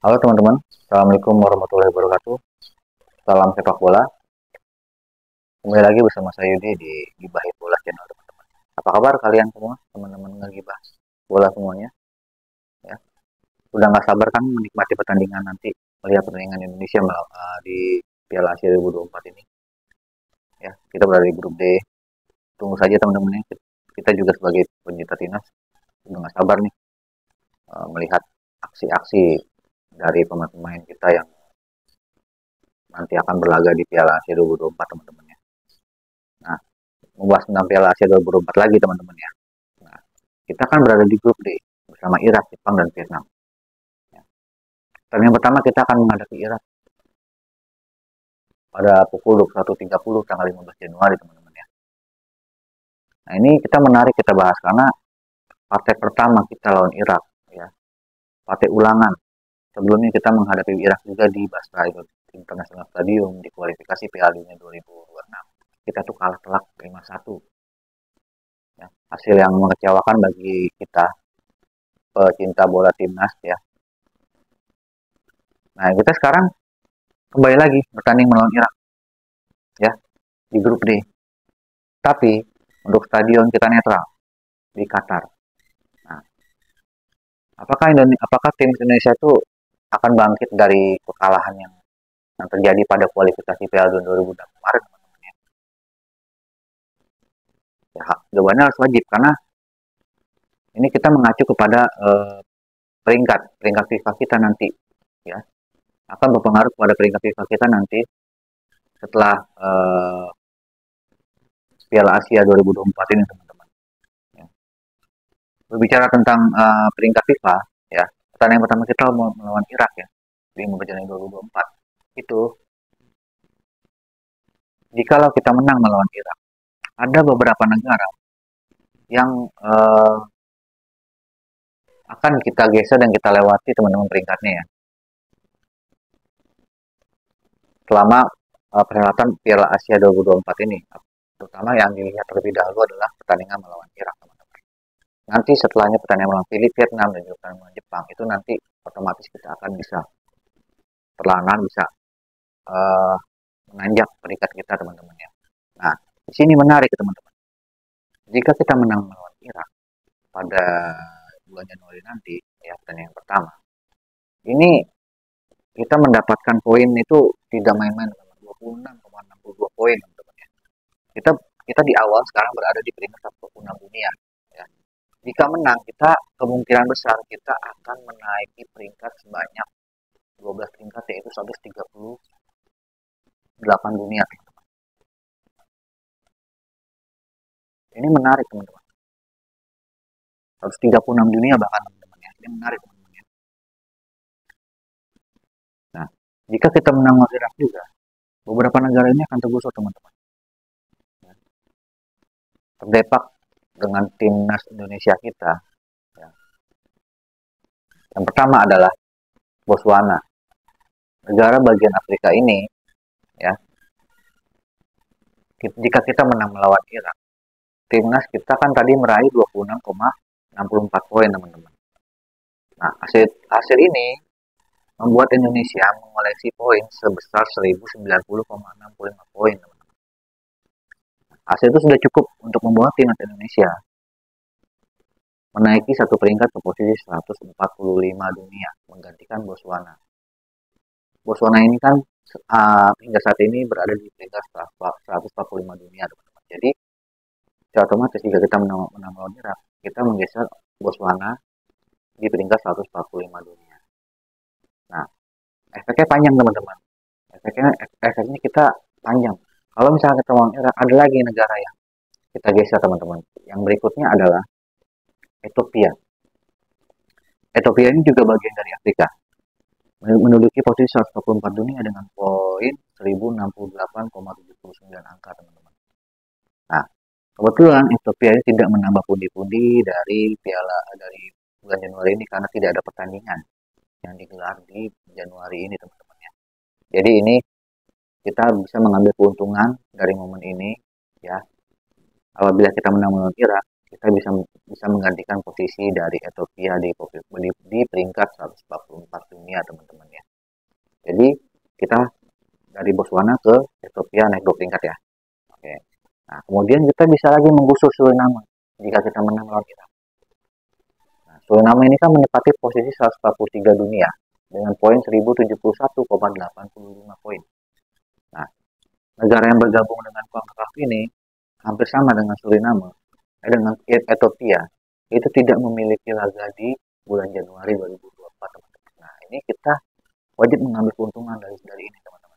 Halo teman-teman, Assalamualaikum warahmatullahi wabarakatuh. Salam sepak bola. Kembali lagi bersama saya Yudi di Gibah Bola Channel teman-teman. Apa kabar kalian semua, teman-teman ngegibah bola semuanya? Ya, udah nggak sabar kan menikmati pertandingan nanti, melihat pertandingan Indonesia di Piala Asia 2024 ini. Ya, kita berada di grup D. Tunggu saja teman-teman ya. Kita juga sebagai pencinta timnas udah nggak sabar nih melihat aksi-aksi dari pemain-pemain kita yang nanti akan berlaga di Piala Asia 2024 teman-teman ya. Nah, membahas tentang Piala Asia 2024 lagi teman-teman ya. Nah, kita kan berada di grup D bersama Irak, Jepang, dan Vietnam. Ya. Dan yang pertama kita akan menghadapi Irak pada pukul 21.30 tanggal 15 Januari teman-teman ya. Nah ini kita menarik kita bahas karena partai pertama kita lawan Irak ya. Partai ulangan. Sebelumnya kita menghadapi Irak juga di Basra International Stadium di kualifikasi Piala Dunia 2026. Kita tuh kalah telak 5-1. Ya, hasil yang mengecewakan bagi kita pecinta bola timnas ya. Nah, kita sekarang kembali lagi bertanding melawan Irak ya di grup D. Tapi untuk stadion kita netral di Qatar. Nah, apakah tim Indonesia itu akan bangkit dari kekalahan yang terjadi pada kualifikasi Piala Dunia 2006 kemarin? Ya, jawabannya harus wajib karena ini kita mengacu kepada peringkat FIFA kita nanti ya, akan berpengaruh pada peringkat FIFA kita nanti setelah Piala Asia 2024 ini teman-teman. Ya. Berbicara tentang peringkat FIFA ya, pertandingan pertama kita melawan Irak ya di Mobile 2024 itu, jikalau kita menang melawan Irak, ada beberapa negara yang akan kita geser dan kita lewati teman-teman peringkatnya ya. Selama perhelatan Piala Asia 2024 ini, terutama yang dilihat terlebih dahulu adalah pertandingan melawan Irak teman-teman. Nanti setelahnya pertandingan melawan Filipina, Vietnam, dan juga pertandingan melawan Jepang, itu nanti otomatis kita akan bisa perlahan bisa menanjak peringkat kita teman-teman ya. Nah, di sini menarik teman-teman. Jika kita menang melawan Irak pada bulan Januari nanti ya, pertandingan pertama, ini kita mendapatkan poin itu tidak main-main, 26,62 poin teman-teman ya. Kita kita di awal sekarang berada di peringkat 106 dunia ya. Jika menang, kita kemungkinan besar kita akan menaiki peringkat sebanyak 12 peringkat, yaitu 138 dunia teman-teman. Ini menarik teman-teman. 136 dunia bahkan teman-teman ya. Ini menarik teman-teman ya. Nah, jika kita menang melawan Irak juga, beberapa negara ini akan tergusur teman-teman. Ya. Terdepak dengan timnas Indonesia kita. Ya. Yang pertama adalah Botswana. Negara bagian Afrika ini ya. Jika kita menang melawan Irak, timnas kita kan tadi meraih 26,64 poin teman-teman. Nah, hasil ini membuat Indonesia mengoleksi poin sebesar 1090,65 poin teman-teman. Hasil itu sudah cukup untuk membawa timnas Indonesia menaiki satu peringkat ke posisi 145 dunia, menggantikan Botswana. Botswana ini kan hingga saat ini berada di peringkat 145 dunia teman-teman. Jadi secara otomatis jika kita menang melawan Irak, kita menggeser Botswana di peringkat 145 dunia. Nah, efeknya panjang teman-teman. Efeknya kita panjang. Kalau misalnya kita melawan Irak, ada lagi negara yang kita geser teman-teman. Yang berikutnya adalah Ethiopia. Ethiopia ini juga bagian dari Afrika. Menduduki posisi 144 dunia dengan poin 1068,79 angka teman-teman. Nah, kebetulan Ethiopia ini tidak menambah pundi-pundi dari bulan Januari ini karena tidak ada pertandingan yang digelar di Januari ini teman-teman ya. Jadi ini kita bisa mengambil keuntungan dari momen ini ya. Apabila kita menang melawan Irak, kita bisa bisa menggantikan posisi dari Ethiopia di peringkat 144 dunia, teman-teman ya. Jadi kita dari Botswana ke Ethiopia naik 2 peringkat ya. Oke. Nah, kemudian kita bisa lagi menggusur Suriname jika kita menang lawan Irak. Nah, Suriname ini kan menempati posisi 143 dunia dengan poin 1071,85 poin. Nah, negara yang bergabung dengan CONCACAF ini hampir sama dengan Suriname, dengan Ethiopia, itu tidak memiliki laga di bulan Januari 2024, teman-teman. Nah, ini kita wajib mengambil keuntungan dari ini, teman-teman.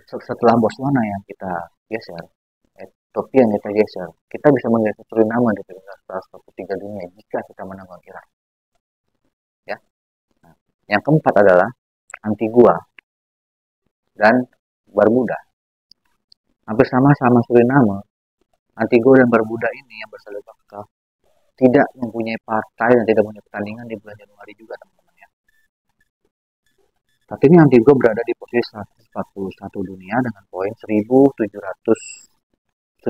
Setelah Botswana yang kita geser, Ethiopia yang kita geser, kita bisa menggeser Suriname di peringkat 103 dunia jika kita menang lawan Irak. Ya. Nah, yang keempat adalah Antigua dan Barbuda. Hampir sama Suriname, Antigua dan Barbuda ini yang bersahabat tidak mempunyai partai dan tidak punya pertandingan di bulan Januari juga, teman-teman ya. Saat ini Antigua berada di posisi 141 dunia dengan poin 1072,66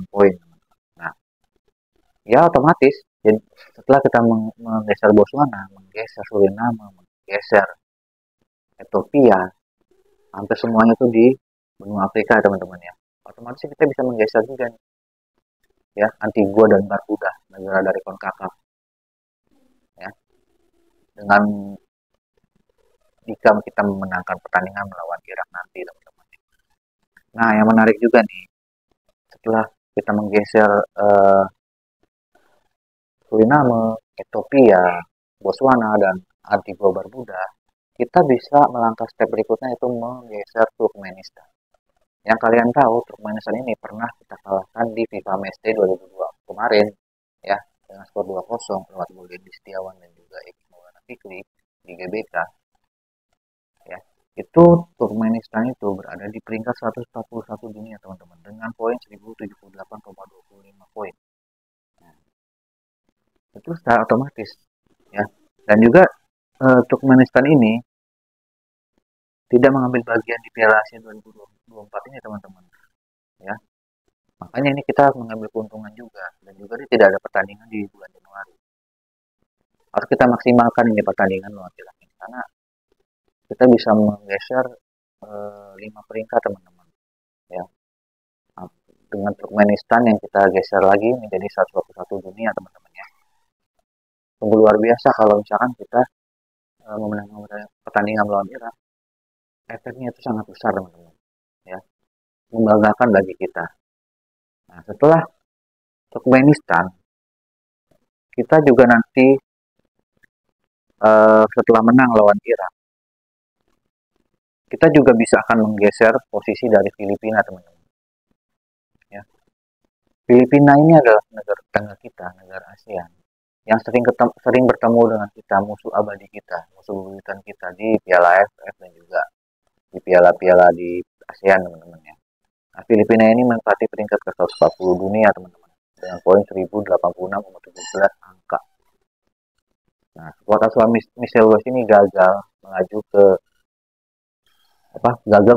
poin. Nah, ya otomatis setelah kita menggeser Botswana, menggeser Suriname, menggeser Ethiopia, hampir semuanya itu di benua Afrika, teman-teman ya. Otomatis kita bisa menggeser juga nih, ya, Antigua dan Barbuda, negara dari CONCACAF. Ya. Dengan jika kita memenangkan pertandingan melawan Irak nanti, teman-teman. Nah, yang menarik juga nih, setelah kita menggeser Suriname, Ethiopia, Botswana, dan Antigua Barbuda, kita bisa melangkah step berikutnya itu menggeser Turkmenistan. Yang kalian tahu, Turkmenistan ini pernah kita kalahkan di FIFA Matchday 2002 kemarin, ya, dengan skor 2-0 lewat gol Dendi Setiawan dan juga Eki Maulana Fikri di GBK. Ya, itu Turkmenistan itu berada di peringkat 141 dunia, teman-teman, dengan poin 1078,25 poin. Nah, itu secara otomatis, ya. Dan juga Turkmenistan ini tidak mengambil bagian di Piala Asia 2024 ini, teman-teman. Ya, makanya ini kita mengambil keuntungan juga, dan juga ini tidak ada pertandingan di bulan Januari. Harus kita maksimalkan ini pertandingan lawan Irak ini, karena kita bisa menggeser 5 peringkat, teman-teman. Ya, dengan Turkmenistan yang kita geser lagi menjadi 121 dunia, teman-teman ya. Sungguh luar biasa kalau misalkan kita memenangkan pertandingan melawan Irak. Efeknya itu sangat besar, teman-teman. Ya, membanggakan bagi kita. Nah, setelah Turkmenistan, kita juga nanti setelah menang lawan Irak, kita juga bisa akan menggeser posisi dari Filipina, teman-teman. Ya. Filipina ini adalah negara tetangga kita, negara ASEAN, yang sering bertemu dengan kita, musuh abadi kita, musuh bebuyutan kita di Piala AFF dan juga di piala-piala di ASEAN, teman-teman ya. Nah, Filipina ini menempati peringkat ke-140 dunia, teman-teman, dengan poin 1086,17 angka. Nah, skuad asuhan Michelle West ini gagal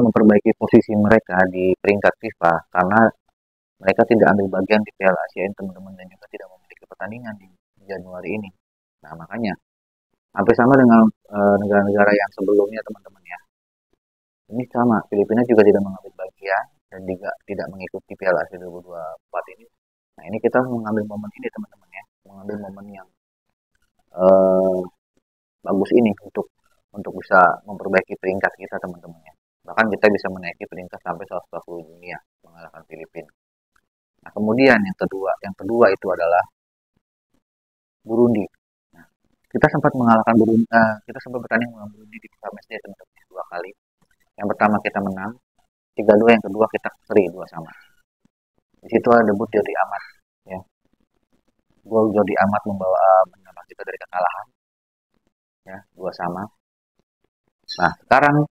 memperbaiki posisi mereka di peringkat FIFA karena mereka tidak ambil bagian di Piala Asia ini, teman-teman, dan juga tidak memiliki pertandingan di Januari ini. Nah, makanya hampir sama dengan negara-negara yang sebelumnya, teman-teman ya. Ini sama, Filipina juga tidak mengambil bagian dan juga tidak mengikuti Piala Asia 2024 ini. Nah, ini kita mengambil momen ini, teman-teman ya, mengambil momen yang bagus ini untuk bisa memperbaiki peringkat kita, teman-teman ya. Bahkan kita bisa menaiki peringkat sampai 140 dunia mengalahkan Filipina. Nah, kemudian yang kedua itu adalah Burundi. Nah, kita sempat mengalahkan Burundi, kita sempat bertanding melawan Burundi di FIFA Matchday, teman-teman, 2 kali. Yang pertama kita menang 3-2, yang kedua kita seri 2-2. Di situ ada debut Jordi Amat ya. Gol Jordi Amat menyelamatkan kita dari kekalahan ya, 2-2. Nah, sekarang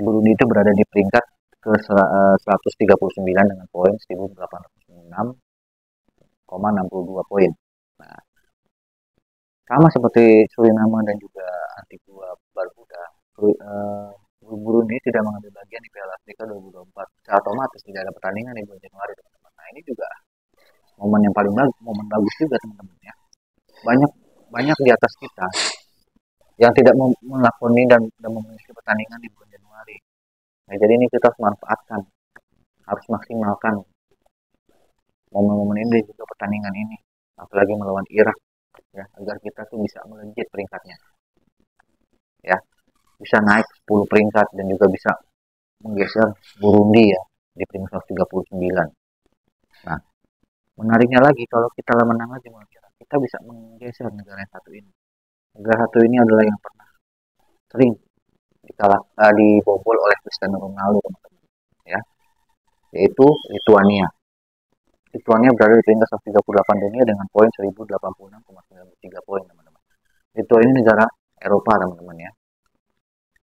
Burundi itu berada di peringkat ke 139 dengan poin 1806,62 poin. Nah, sama seperti Suriname dan juga Antigua Barbuda, Burundi tidak mengambil bagian di Piala Afrika 2024. Secara otomatis tidak ada pertandingan di bulan Januari, teman-teman. Nah, ini juga momen yang paling bagus, momen bagus juga teman-teman ya. Banyak banyak di atas kita yang tidak melakoni dan memiliki pertandingan di bulan Januari. Nah, jadi ini kita harus manfaatkan, harus maksimalkan momen-momen ini juga pertandingan ini, apalagi melawan Irak ya, agar kita tuh bisa melejit peringkatnya ya, bisa naik 10 peringkat dan juga bisa menggeser Burundi ya di peringkat 139. Nah, menariknya lagi kalau kita menang lagi melawan Irak, kita bisa menggeser negara yang satu ini. Negara satu ini adalah yang pernah sering dibobol oleh Cristiano Ronaldo teman-teman ya, yaitu Lituania. Lituania berada di peringkat 138 dunia dengan poin 1086,93 poin teman-teman. Lituania ini negara Eropa teman-teman ya.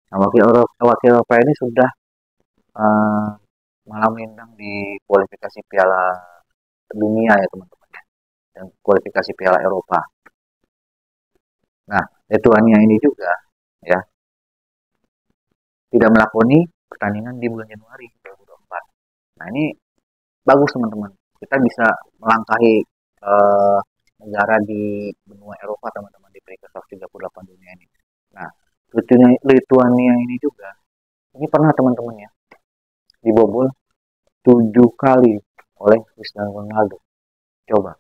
Nah, wakil Eropa ini sudah malam melintang di kualifikasi Piala Dunia ya teman-teman ya, dan kualifikasi Piala Eropa. Nah, Lituania ini juga ya tidak melakoni pertandingan di bulan Januari 2024. Nah, ini bagus teman-teman. Kita bisa melangkahi negara di benua Eropa teman-teman di peringkat 138 dunia ini. Nah, Lituania ini juga ini pernah teman-teman ya dibobol 7 kali oleh Cristiano Ronaldo. Coba.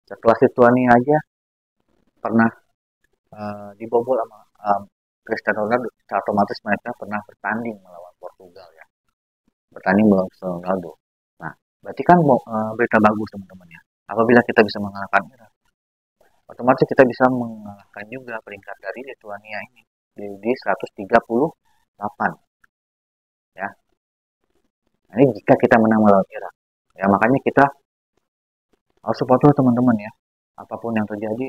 Setelah Lituania aja pernah dibobol sama Cristiano Ronaldo, otomatis mereka pernah bertanding melawan Portugal ya. Bertanding melawan Cristiano Ronaldo. Nah, berarti kan berita bagus teman-teman ya. Apabila kita bisa mengalahkan Irak, otomatis kita bisa mengalahkan juga peringkat dari Lituania ini di 138 ya. Nah, ini jika kita menang melawan Irak ya, makanya kita harus support teman-teman ya, apapun yang terjadi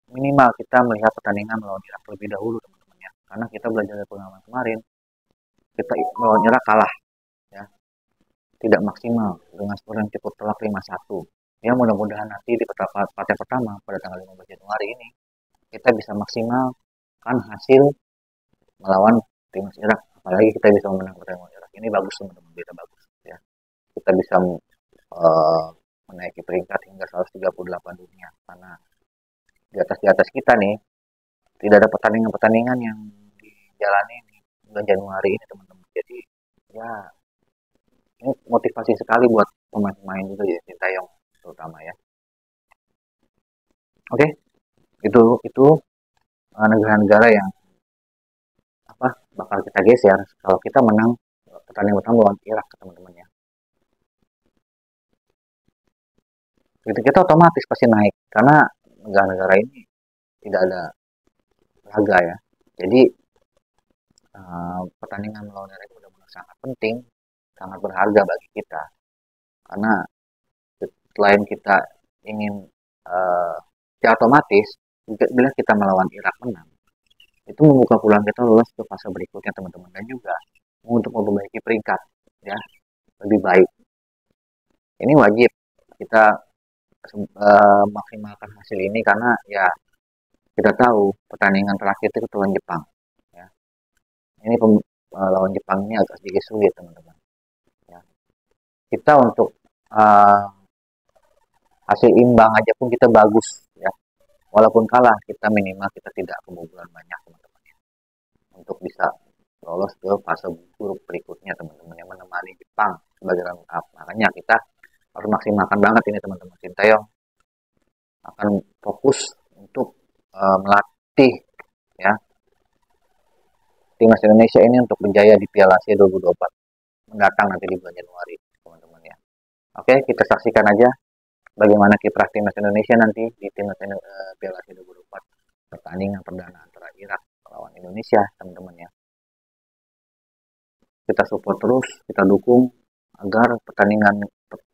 minimal kita melihat pertandingan melawan Irak terlebih dahulu teman-teman ya, karena kita belajar dari pengalaman kemarin, kita melawan Irak kalah ya, tidak maksimal dengan skor yang cukup telak 5-1 ya. Mudah-mudahan nanti di partai pertama pada tanggal 15 Januari ini kita bisa maksimalkan hasil melawan timnas Irak, apalagi kita bisa menang pertandingan Irak. Ini bagus teman-teman, berita bagus ya. Kita bisa menaiki peringkat hingga 138 dunia, karena di atas kita nih tidak ada pertandingan-pertandingan yang dijalani di bulan Januari ini teman-teman. Jadi ya ini motivasi sekali buat pemain-pemain juga di Sintayong terutama ya. Oke, itu negara-negara yang bakal kita geser kalau kita menang pertandingan pertama lawan Irak teman-teman ya. Itu kita otomatis pasti naik karena negara-negara ini tidak ada laga ya. Jadi pertandingan melawan Irak benar-benar sangat penting, sangat berharga bagi kita, karena selain kita ingin secara otomatis bila kita melawan Irak menang, itu membuka peluang kita lolos ke fase berikutnya teman-teman, dan juga untuk memperbaiki peringkat ya lebih baik. Ini wajib kita maksimalkan hasil ini, karena ya kita tahu pertandingan terakhir itu lawan Jepang ya. Ini lawan Jepang ini agak sedikit sulit teman-teman ya. Kita untuk hasil imbang aja pun kita bagus ya, walaupun kalah kita minimal kita tidak kebobolan banyak teman-teman ya, untuk bisa lolos ke fase grup berikutnya teman-teman, yang menemani Jepang sebagai runner up. Makanya kita harus maksimalkan banget ini teman-teman. Sintayong akan fokus untuk melatih ya timnas Indonesia ini untuk berjaya di Piala Asia 2024 mendatang nanti di bulan Januari teman-teman ya. Oke, kita saksikan aja bagaimana kiprah timnas Indonesia nanti di timnas Piala Asia 2024, pertandingan perdana antara Irak melawan Indonesia teman-teman ya. Kita support terus, kita dukung agar pertandingan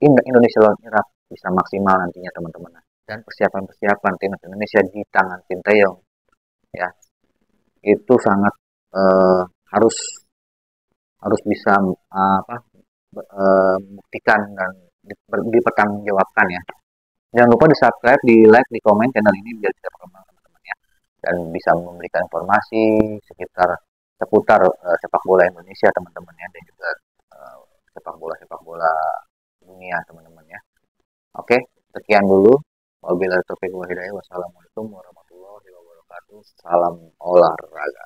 Indonesia lawan Irak bisa maksimal nantinya teman-teman. Dan persiapan timnas Indonesia di tangan Sintayong ya, itu sangat harus bisa membuktikan dan dipertanggungjawabkan ya. Jangan lupa di subscribe, di like, di komen channel ini biar bisa berkembang teman-teman ya, dan bisa memberikan informasi seputar sepak bola Indonesia teman-teman ya, dan juga sepak bola dunia teman-teman ya. Oke, sekian dulu. Wabillahi taufiq wal hidayah. Wassalamualaikum warahmatullahi wabarakatuh. Salam olahraga.